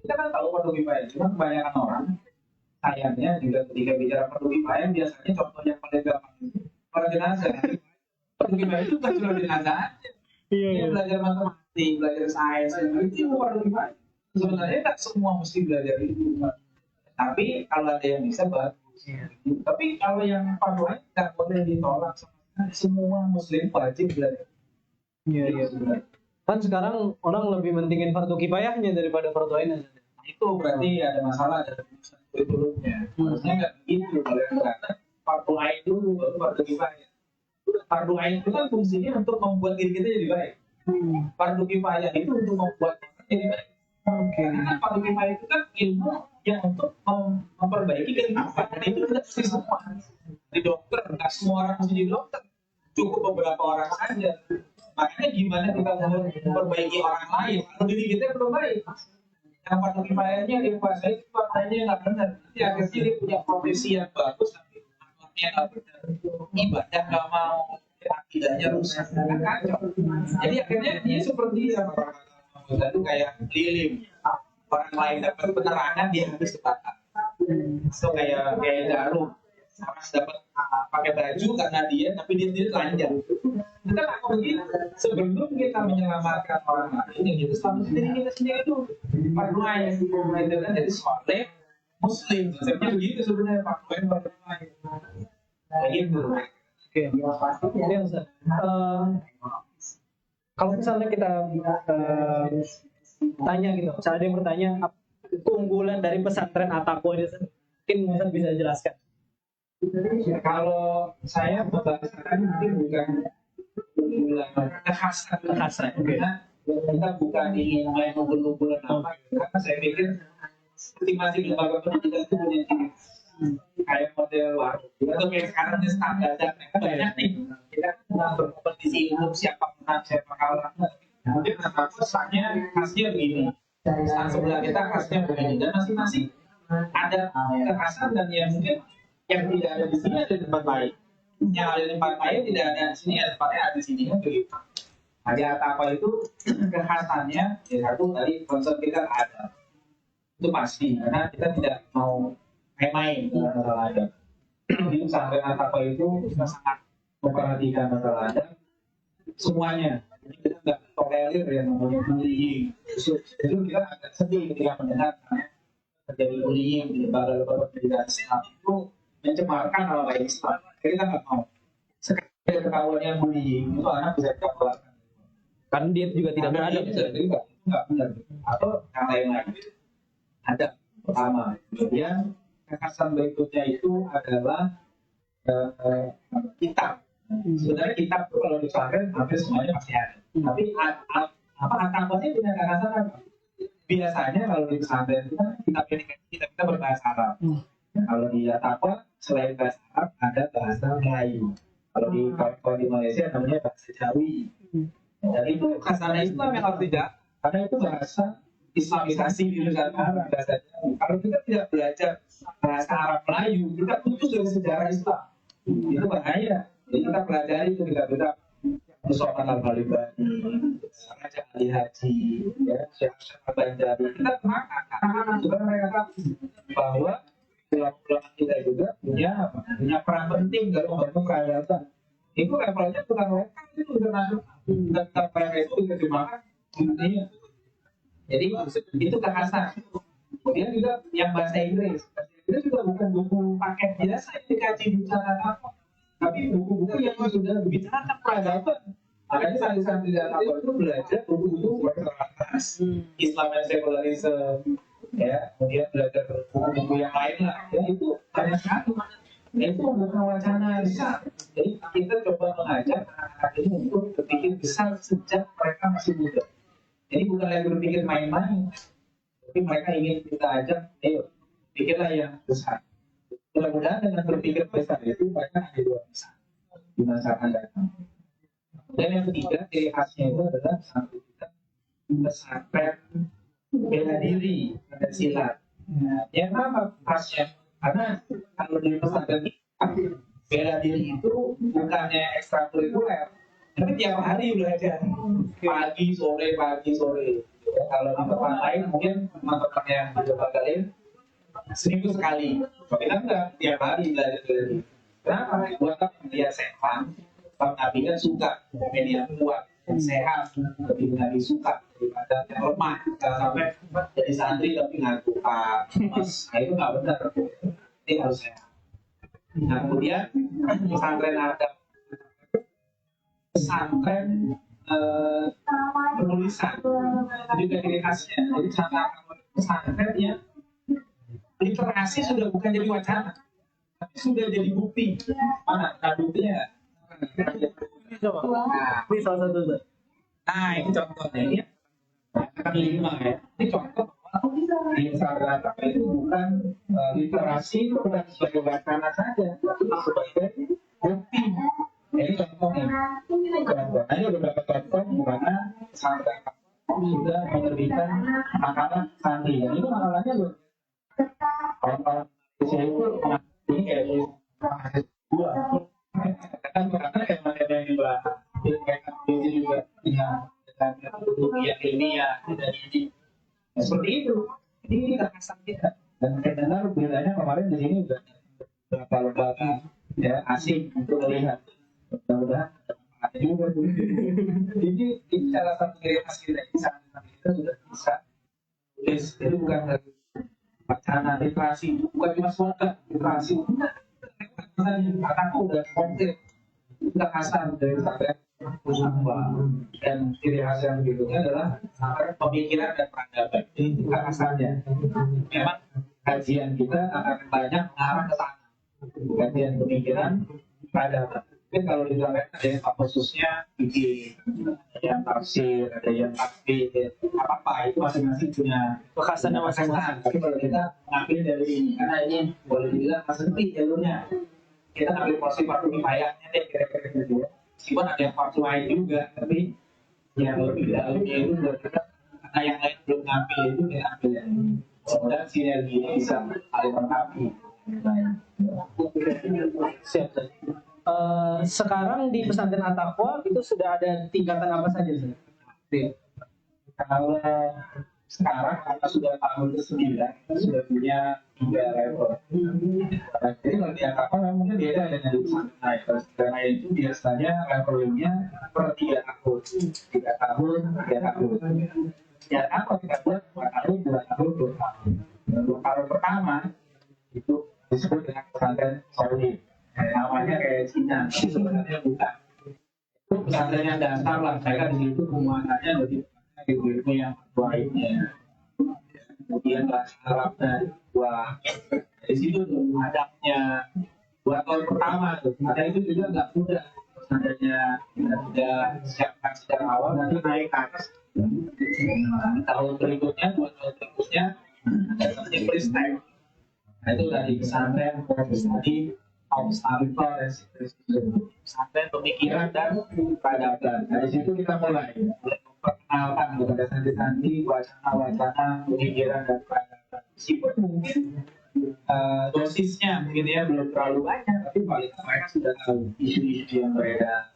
kita kan tahu fardu kifayah, cuma kebanyakan orang sayangnya juga ketika bicara fardu kifayah biasanya contoh yang paling gampang itu para jenazah. Fardu kifayah itu bukan cuma jenazah aja. Dia belajar matematik, belajar sains, itu fardu kifayah. Sebenarnya tak semua mesti belajar itu. Tapi kalau ada yang bisa bagus. Tapi kalau yang fardu ain tidak boleh ditolak. Semua muslim wajib belajar. Iya benar. Kan sekarang orang lebih mentingin fardu kifayahnya daripada fardu ain. Itu berarti ada masalah dari kurikulumnya. Harusnya nggak begitu. Karena fardu ain dulu baru fardu kifayah. Fardu ain itu kan fungsinya untuk membuat diri kita jadi baik. Fardu kifayah itu untuk membuat kita jadi baik. Karena fardu kifayah itu kan ilmu yang untuk memperbaiki kehidupan. Dan itu tidak mesti semua. Di dokter, nggak semua orang harus jadi dokter. Cukup beberapa orang saja. Makanya gimana kita mau memperbaiki orang lain kalau diri kita belum baik. Yang fardu kifayahnya dikuasai itu faktanya nggak benar. Nanti akhirnya dia punya profesi yang bagus tapi akhlaknya nggak benar. Ibadah nggak mau, akidahnya rusak, kan kacau. Jadi akhirnya dia seperti yang itu kayak lilin. Orang lain dapat penerangan dia habis kebakar. So kayak jarum. Orang dapat pakai baju karena dia, tapi dia sendiri telanjang. Kita nggak mau begitu. Sebelum kita menyelamatkan orang lain, yang itu selamat diri kita sendiri itu fardu ain. Itu kan jadi soleh muslim. Konsepnya begitu sebenarnya fardu ain fardu ain. Kayak gitu. Oke. Jadi kalau misalnya kita tanya gitu, misalnya ada yang bertanya keunggulan dari pesantren At-Taqwa ini, mungkin bisa jelaskan. Kalau saya membahasakan mungkin bukan kekhasan. Karena kita bukan ingin main unggul-unggulan apa, karena saya pikir masing-masing lembaga pendidikan itu punya ciri kayak model warung. Atau kayak sekarang ini standar dan banyak nih kita berkompetisi ilmu siapa menang siapa kalah. Mungkin kesannya khasnya begini, stan sebelah kita khasnya begini, dan masing-masing ada kekhasan dan yang mungkin yang tidak ada di sini ada di tempat lain. Yang ada di tempat lain tidak ada di sini, ada tempatnya ada di sini kan begitu. Ada apa itu kekhasannya? Ya satu tadi konsep kita ada. Itu pasti karena kita tidak mau main-main dengan masalah ada. Di pesantren apa itu kita sangat memperhatikan masalah ada semuanya. Jadi kita nggak tolerir yang namanya bullying. Jadi kita agak sedih ketika mendengar terjadi bullying di lembaga-lembaga pendidikan Islam itu mencemarkan nama baik Islam. Jadi kita nggak mau. Sekali ketahuannya bullying itu anak bisa kita keluarkan. Karena dia juga tidak beradab. Itu nggak benar. Atau yang lain-lain. Ada pertama. Kemudian kekhasan berikutnya itu adalah kitab. Sebenarnya kitab itu kalau di pesantren hampir semuanya pasti ada. Tapi At-Taqwa punya kekhasan apa? Biasanya kalau di pesantren itu kan kita berbahasa Arab. Kalau di At-Taqwa selain bahasa Arab ada bahasa Melayu. Kalau di Malaysia namanya bahasa Jawi. Dan itu khasana Islam yang harus dijaga. Karena itu bahasa Islamisasi di Nusantara bahasanya. Kalau kita tidak belajar bahasa Arab Melayu, kita putus dari sejarah Islam. Itu bahaya. Jadi kita pelajari itu kita Musokan Al-Balibani, Raja Ali Haji, ya, Syekh Banjari. Kita terangkan anak-anak juga mereka tahu bahwa ulama kita juga punya peran penting dalam membangun peradaban. Itu levelnya bukan lokal, itu sudah nasional. Dan sampai itu diterjemahkan dunia. Jadi itu kekhasan. Kemudian juga yang bahasa Inggris. Bahasa Inggris juga bukan buku paket biasa yang dikaji bicara apa, tapi buku-buku yang sudah bicara peradaban. Makanya santri-santri dan apa itu belajar buku-buku berkelas Islam dan sekularisme, ya, kemudian belajar buku-buku yang lain lah. Ya, itu banyak sekali. Itu bukan wacana besar. Jadi kita coba mengajak anak-anak ini untuk berpikir besar sejak mereka masih muda. Jadi bukan lagi berpikir main-main, tapi mereka ingin kita ajak, ayo pikirlah yang besar. Mudah-mudahan dengan berpikir besar itu mereka hanya dua besar di masa akan datang. Dan yang ketiga, ciri khasnya itu adalah satu kita pesantren bela diri dan silat. Ya kenapa khasnya? Karena kalau di pesantren kita bela diri itu bukannya ekstrakurikuler, tapi tiap hari belajar pagi sore. Ya, kalau di tempat lain mungkin teman-teman yang coba kalian seminggu sekali, kita enggak tiap hari belajar diri. Kenapa? Buat apa? Dia sehat. Bang Nabi kan suka media kuat, sehat, lebih Nabi suka daripada yang lemah. Jangan sampai jadi santri tapi ngaku mas, itu nggak benar. Ini harus sehat. Nah kemudian pesantren ada pesantren penulisan juga ciri khasnya. Jadi pesantrennya literasi sudah bukan jadi wacana, tapi sudah jadi bukti. Mana? Nah buktinya? Coba. Ini salah satu tuh. Nah ini contohnya ini kan 5 ya. Ini contoh di pesantren itu bukan literasi itu bukan sebagai wacana saja, tapi sebagai bukti. Ini contohnya. Contohnya beberapa contoh di mana pesantren sudah menerbitkan makalah santri. Dan itu makalahnya loh. Kalau di sini itu ini kayak dua. Kan karena tema-tema yang dibahas itu juga dengan metodologi yang ilmiah dan ini seperti itu. Ini kekhasan kita. Dan saya dengar bedanya kemarin di sini udah beberapa lembaga ya asing untuk melihat. Mudah-mudahan ada juga tuh. Jadi ini salah satu ciri khas kita di sana kita sudah bisa tulis. Jadi bukan lagi wacana literasi, bukan cuma slogan literasi. Kataku udah konkret, udah kasar dari pesantren dan ciri khas yang berikutnya adalah pemikiran dan peradaban. Ini kasarnya. Memang kajian kita akan banyak mengarah ke sana. Kajian pemikiran, peradaban. Tapi kalau di pesantren ada yang khususnya bikin, ada yang tafsir, ada yang takbir, apa itu masing-masing punya Kekhasannya masing-masing. Tapi kalau kita ngambil dari ini, karena ini boleh dibilang masih sempit jalurnya. Kita ambil porsi fardu kifayahnya deh kira-kira gitu ya. Meskipun ada yang fardu ain juga, tapi yang lebih dalamnya itu buat kita karena yang lain belum ngambil itu kita ambil ya. Semoga sinergi ini bisa saling melengkapi. Siap. Sekarang di pesantren At-Taqwa itu sudah ada tingkatan apa saja sih? Kalau sekarang karena sudah tahun ke-9 kita sudah punya 3 level. Jadi kalau di apa mungkin beda dengan di pesantren. Karena itu biasanya levelnya per 3 tahun, 3 tahun, 3 tahun. Ya apa kita buat 2 tahun, 2 tahun, 2 tahun. 2 tahun pertama itu disebut dengan pesantren solid. Namanya kayak Cina, tapi sebenarnya bukan. Itu pesantren yang dasar lah. Saya kan di situ penguasanya lebih ilmu yang baiknya. Kemudian bahasa Arabnya dua. Dari situ tuh adabnya 2 tahun pertama tuh. Ada itu juga nggak mudah. Pesantrennya kita sudah siapkan sejak awal, nanti naik ke atas. Tahun berikutnya, 2 tahun berikutnya, ada namanya freestyle. Nah itu dari pesantren, tadi Austarifah dan pesantren pemikiran dan peradaban. Dari situ kita mulai perkenalkan kepada santri-santri wacana-wacana penyiaran dan peradaban. Meskipun mungkin dosisnya mungkin ya belum terlalu banyak, tapi paling nggak mereka sudah tahu isu-isu yang beredar.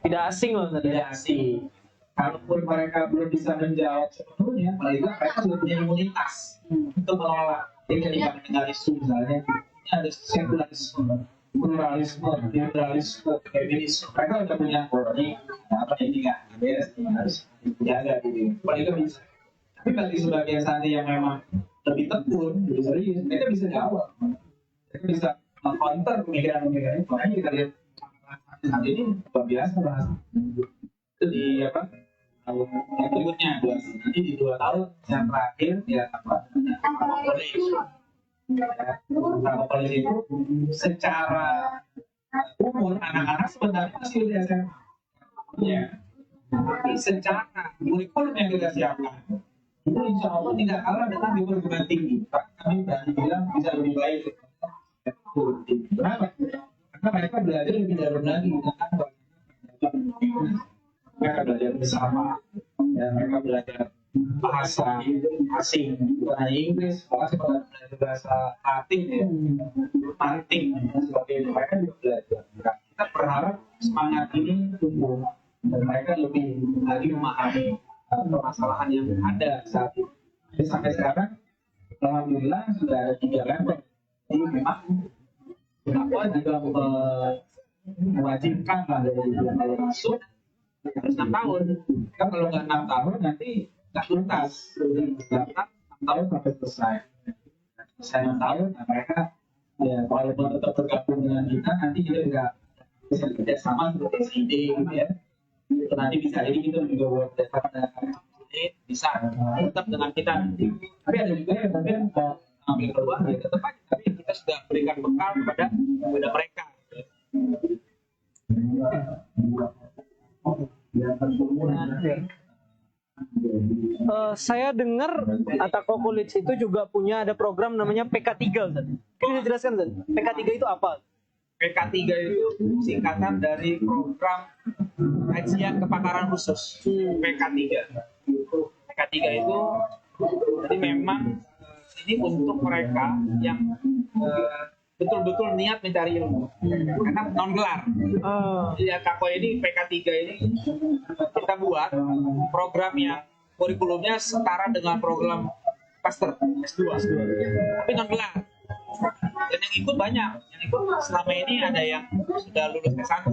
Tidak asing loh Ustaz. Tidak asing. Kalaupun mereka belum bisa menjawab sepenuhnya, paling nggak mereka sudah punya imunitas untuk menolak. Jadi ketika mendengar isu misalnya, ini ada sekularisme, pluralisme, liberalisme, feminisme, mereka sudah punya ini, apa ini nggak beres, ini harus dijaga gitu. Paling nggak bisa. Tapi bagi sebagian santri yang memang lebih tekun, lebih serius, mereka bisa jawab. Mereka bisa meng-counter pemikiran-pemikiran itu. Makanya kita lihat saat ini luar biasa bahasa. Itu di apa? Tahun yang berikutnya, nanti di 2 tahun yang terakhir ya apa? College. Nah, college itu secara umur anak-anak sebenarnya masih udah SMA. Ya. Tapi secara kurikulum yang kita siapkan itu insya Allah tidak kalah dengan di perguruan tinggi. Kami berani bilang bisa lebih baik. Kenapa? Karena mereka belajar lebih dalam lagi tentang mereka belajar bersama, ya, mereka belajar bahasa asing, bukan hanya Inggris, bahkan belajar bahasa Latin, ya, Manting, dan sebagainya. Mereka juga belajar. Nah, kita berharap semangat ini tumbuh dan mereka lebih lagi memahami permasalahan yang ada saat ini. Jadi sampai sekarang, alhamdulillah sudah ada 3 level. Jadi memang kenapa juga mewajibkan lah dari kalau masuk harus 6 tahun. Kan kalau nggak 6 tahun nanti nggak tuntas. Daftar 6 tahun sampai selesai. Selesai 6 tahun, nah mereka ya walaupun tetap tergabung dengan kita, nanti kita juga bisa bekerja sama seperti SID gitu ya. Nanti bisa jadi kita juga buat data pada ini bisa tetap dengan kita nanti. Tapi ada juga yang mungkin mau ambil keluar ya tetap aja. Tapi kita sudah berikan bekal kepada mereka. Saya dengar Atako College itu juga punya ada program namanya PK3. Ustaz. Kan bisa jelaskan Ustaz? PK3 itu apa? PK3 itu singkatan dari program kajian kepakaran khusus PK3. PK3 itu jadi memang ini untuk mereka yang betul-betul niat mencari ilmu karena non gelar. Jadi Atako ini PK3 ini kita buat program yang kurikulumnya setara dengan program master S2 tapi non gelar. Dan yang ikut banyak, yang ikut selama ini ada yang sudah lulus S1,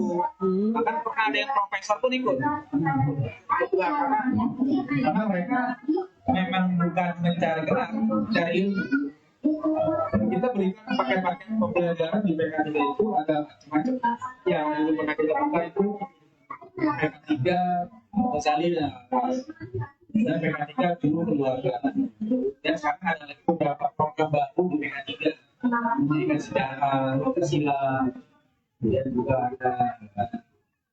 bahkan pernah ada yang profesor pun ikut. Karena mereka memang bukan mencari gelar, mencari ilmu. Kita berikan paket-paket pembelajaran di PK3 itu ada macam-macam. Yang dulu pernah kita buka itu PK3 Ghazali dan PK3 dulu keluarga. Dan sekarang ada lagi beberapa program baru di PK3. Pendidikan sejarah, Pancasila, dan juga ada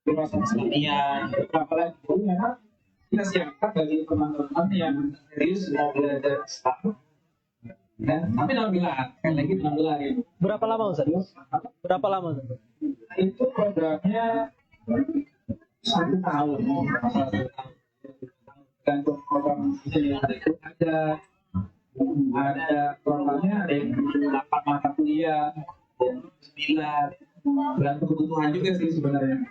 filosofi Islamiyah, beberapa lagi. Jadi memang kita siapkan bagi teman-teman yang serius mau belajar Islam. Ya, tapi non gelar, kan lagi non gelar itu. Berapa lama Ustaz? Berapa lama Ustaz? Itu programnya 1 tahun. Gantung program itu ada programnya, ada yang 8 mata kuliah, 9, bergantung kebutuhan juga sih sebenarnya.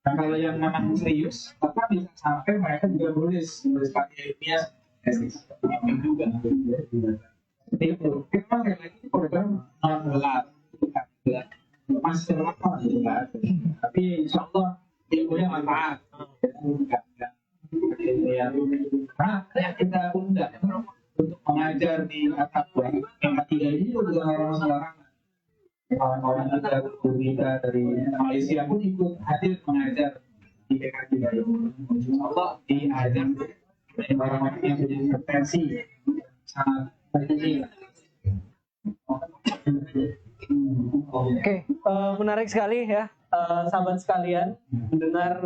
Nah kalau yang memang serius, maka bisa sampai mereka juga nulis pakai ilmiah, juga. Seperti itu. Kita lagi program non gelar, masih berapa juga, tapi insya Allah ilmunya manfaat. Karena yang kita undang untuk mengajar di Atako PK3 ini juga orang sembarangan. Kawan-kawan kita dari Malaysia pun ikut hadir mengajar di PK3 ini. Allah diajar orang-orang yang sudah berpensi sangat penting. Oke, menarik sekali ya, sahabat sekalian, mendengar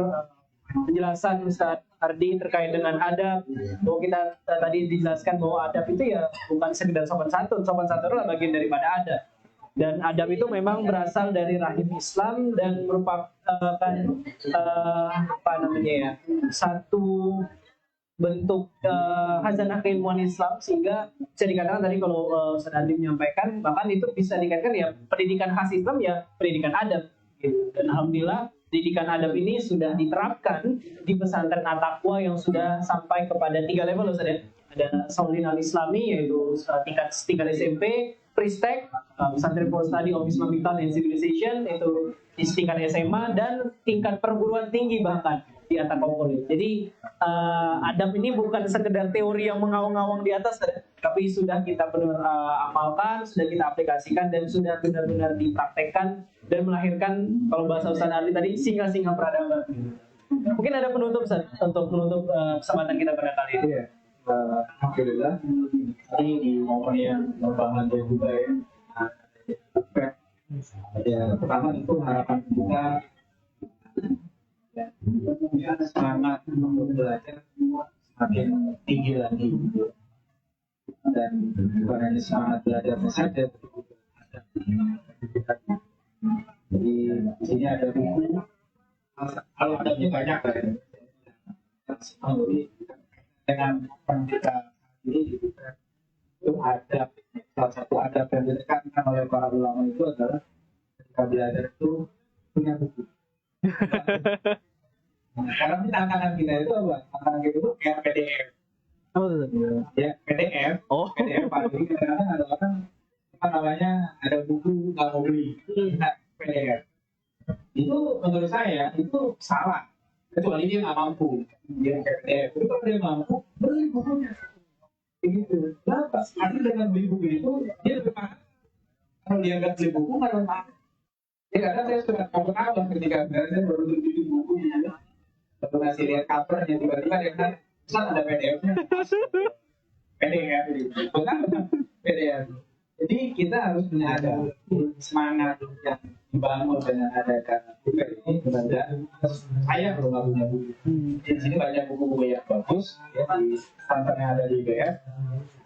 penjelasan Ustadz Ardi terkait dengan adab. Bahwa kita tadi dijelaskan bahwa adab itu ya bukan sekedar sopan santun adalah bagian daripada adab. Dan adab itu memang berasal dari rahim Islam dan merupakan apa namanya ya, satu bentuk khazanah keilmuan Islam, sehingga bisa dikatakan tadi kalau Ustaz Adi menyampaikan, bahkan itu bisa dikatakan ya pendidikan khas Islam ya pendidikan adab gitu. Dan alhamdulillah pendidikan adab ini sudah diterapkan di pesantren At-Taqwa yang sudah sampai kepada 3 level Ustaz ya. Ada Saulin Al-Islami yaitu tingkat SMP, Pristek, pesantren for study of Islamic Thought and Civilization itu di tingkat SMA, dan tingkat perguruan tinggi bahkan di At-Taqwa. Jadi adab ini bukan sekedar teori yang mengawang-awang di atas, tapi sudah kita benar amalkan, sudah kita aplikasikan, dan sudah benar-benar dipraktekkan dan melahirkan, kalau bahasa Ustaz Ali tadi, singa-singa peradaban. Mungkin ada penutup Ustaz, untuk menutup kesempatan kita pada kali ini. Iya. Alhamdulillah ini di momen yang membangun juga ya. Ya, pertama itu harapan kita ya, semangat untuk belajar semakin tinggi lagi, dan bukan hanya semangat belajar saja, jadi di sini ada buku, kalau adanya banyak kan, dengan kita ini itu ada salah satu adab yang ditekankan oleh para ulama itu adalah ketika belajar itu punya buku. Karena tantangan kita itu apa? Tantangan kita itu kayak PDF. Ya, PDF. PDF. Jadi kadang-kadang ada orang apa namanya ada buku nggak mau beli, nah, PDF. Itu menurut saya itu salah. Kecuali dia nggak mampu, dia PDF. Itu kalau dia mampu, beli bukunya. Begitu. Kenapa? Artinya dengan beli buku itu dia lebih mahal. Kalau dia nggak beli buku nggak mahal. Ya kadang saya suka kawan-kawan ketika saya baru beli buku, baru ngasih lihat covernya, tiba-tiba dia bilang, "Ustaz, ada PDF-nya." PDF gitu. Bukan PDF. Jadi kita harus punya ada semangat yang dibangun dengan adanya buku ini. Kemudian saya belum nggak punya buku. Di sini banyak buku-buku yang bagus ya, di pesantren yang ada di IBF.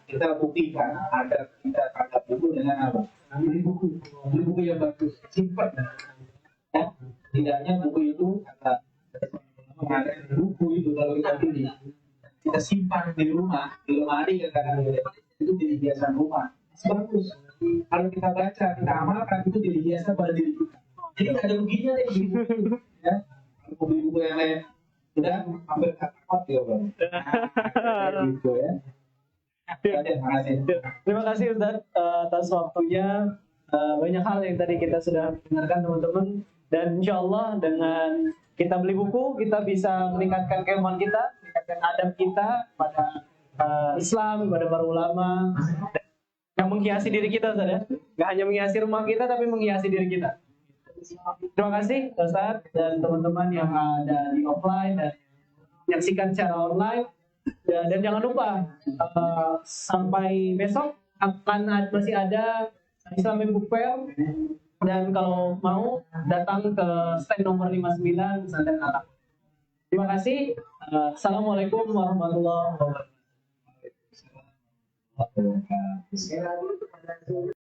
Kita buktikan ada kita tangkap buku dengan apa? Beli buku yang bagus, simpan. Ya, tidaknya buku itu kata buku itu kalau kita beli, kita simpan di rumah, di lemari kadang-kadang itu jadi hiasan rumah. Bagus. Kalau kita baca, kita amalkan, itu jadi biasa pada diri kita. Jadi nggak ada ruginya deh di buku. Ya, buku-buku yang lain udah hampir kuat ya bang. Gitu ya. Terima kasih Ustaz atas waktunya. Banyak hal yang tadi kita sudah dengarkan teman-teman, dan insya Allah dengan kita beli buku, kita bisa meningkatkan keilmuan kita, meningkatkan adab kita pada Islam, pada para ulama, yang menghiasi diri kita, Ustaz ya. Nggak hanya menghiasi rumah kita, tapi menghiasi diri kita. Terima kasih Ustaz dan teman-teman yang ada di offline dan menyaksikan secara online. Dan jangan lupa sampai besok masih ada Islamic Book Fair, dan kalau mau datang ke stand nomor 59 Pesantren At-Taqwa. Terima kasih. Assalamualaikum warahmatullahi wabarakatuh.